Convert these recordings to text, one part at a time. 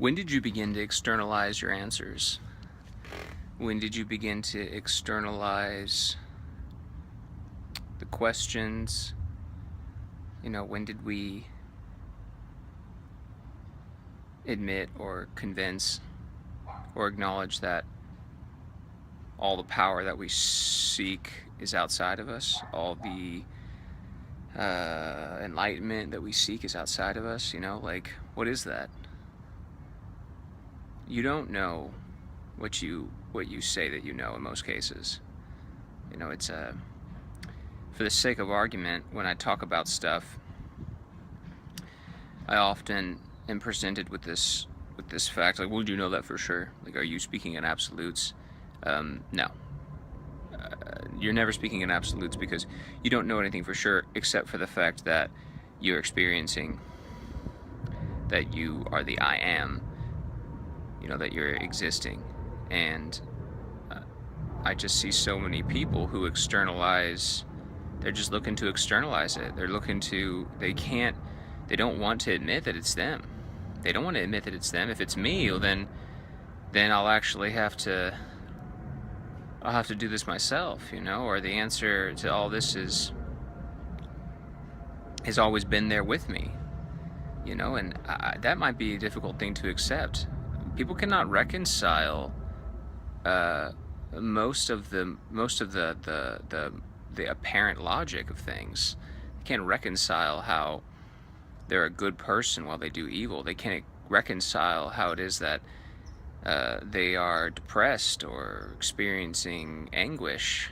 When did you begin to externalize your answers? When did you begin to externalize the questions? When did we admit or convince or acknowledge that all the power that we seek is outside of us? All the enlightenment that we seek is outside of us? What is that? You don't know what you say that you know in most cases. It's for the sake of argument, when I talk about stuff, I often am presented with this fact, like, well, do you know that for sure? Like, are you speaking in absolutes? No. You're never speaking in absolutes, because you don't know anything for sure except for the fact that you're experiencing that you are the I am, that you're existing. And I just see so many people who externalize. They're just looking to externalize it. They don't want to admit that it's them. They don't want to admit that it's them. If it's me, well, then I'll actually have to do this myself, or the answer to all this has always been there with me, and that might be a difficult thing to accept. People cannot reconcile most of the apparent logic of things. They can't reconcile how they're a good person while they do evil. They can't reconcile how it is that they are depressed or experiencing anguish,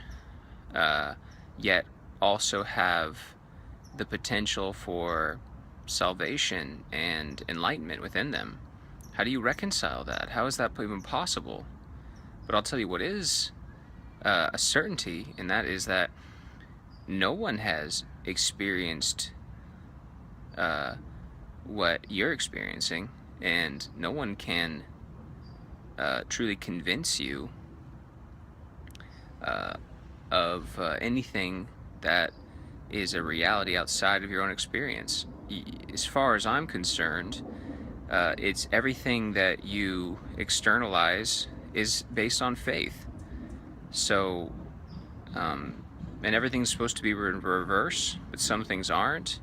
yet also have the potential for salvation and enlightenment within them. How do you reconcile that? How is that even possible? But I'll tell you what is a certainty, and that is that no one has experienced what you're experiencing, and no one can truly convince you of anything that is a reality outside of your own experience. As far as I'm concerned, it's everything that you externalize is based on faith. So, and everything's supposed to be in reverse, but some things aren't.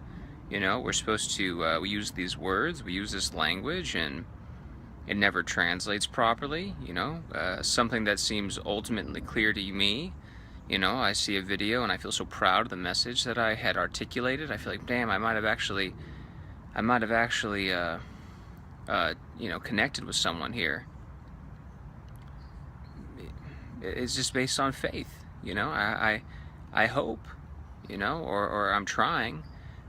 We're supposed to, we use these words, we use this language, and it never translates properly. Something that seems ultimately clear to me, I see a video and I feel so proud of the message that I had articulated. I feel like, damn, I might have actually connected with someone here. It's just based on faith, I hope, or I'm trying,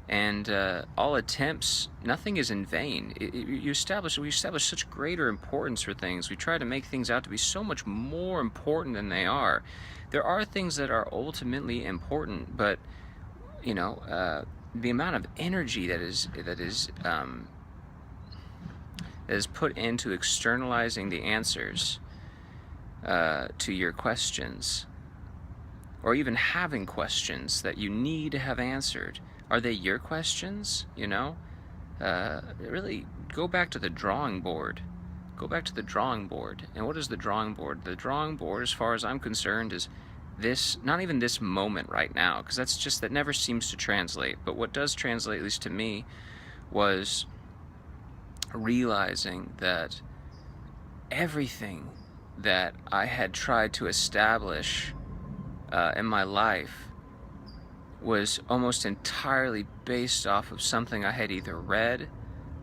and all attempts, nothing is in vain. We establish such greater importance for things. We try to make things out to be so much more important than they are. There are things that are ultimately important, but the amount of energy that is put into externalizing the answers to your questions, or even having questions that you need to have answered. Are they your questions? Really go back to the drawing board. Go back to the drawing board. And what is the drawing board? The drawing board, as far as I'm concerned, is this, not even this moment right now, because that never seems to translate. But what does translate, at least to me, was realizing that everything that I had tried to establish in my life was almost entirely based off of something I had either read,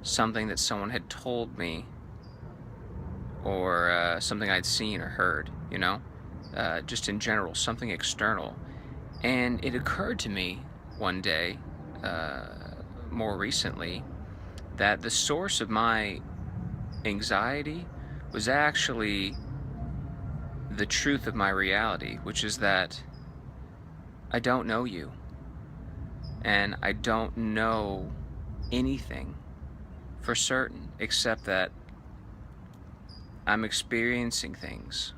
something that someone had told me, or something I'd seen or heard, just in general, something external. And it occurred to me one day, more recently, that the source of my anxiety was actually the truth of my reality, which is that I don't know you, and I don't know anything for certain except that I'm experiencing things.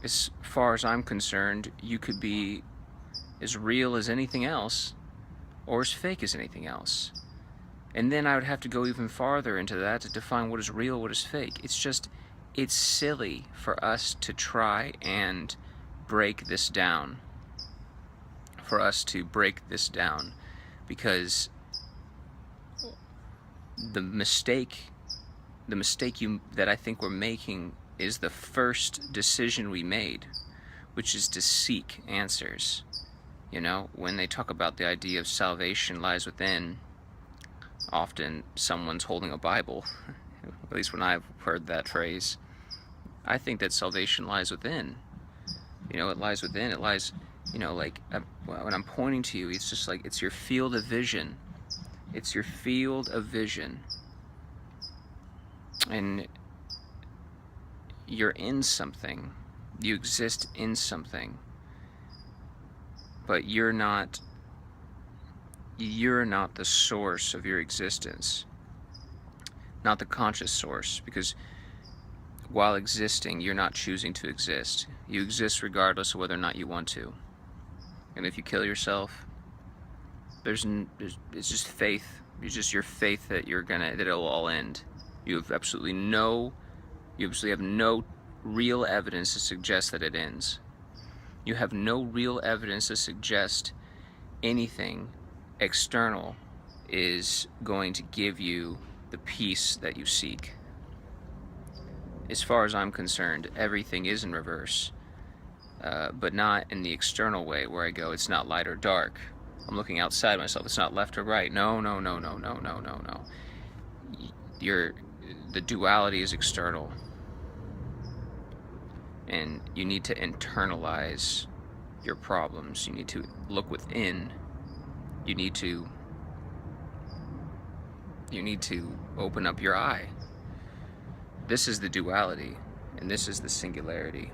As far as I'm concerned, you could be as real as anything else, or as fake as anything else. And then I would have to go even farther into that to define what is real, what is fake. It's silly for us to try and break this down. For us to break this down, because the mistake that I think we're making is the first decision we made, which is to seek answers. You know, when they talk about the idea of salvation lies within, often someone's holding a Bible, at least when I've heard that phrase. I think that salvation lies within. You know, it lies within. It lies, you know, like when I'm pointing to you, it's just like it's your field of vision. It's your field of vision. And you're in something. You exist in something. But you're not the source of your existence. Not the conscious source, because while existing, you're not choosing to exist. You exist regardless of whether or not you want to. And if you kill yourself, it's just faith. It's just your faith that that it'll all end. You absolutely have no real evidence to suggest that it ends. You have no real evidence to suggest anything external is going to give you the peace that you seek. As far as I'm concerned, everything is in reverse, but not in the external way where I go, it's not light or dark. I'm looking outside myself. It's not left or right. No. The duality is external, and you need to internalize your problems. You need to look within. You need to open up your eye. This is the duality, and this is the singularity.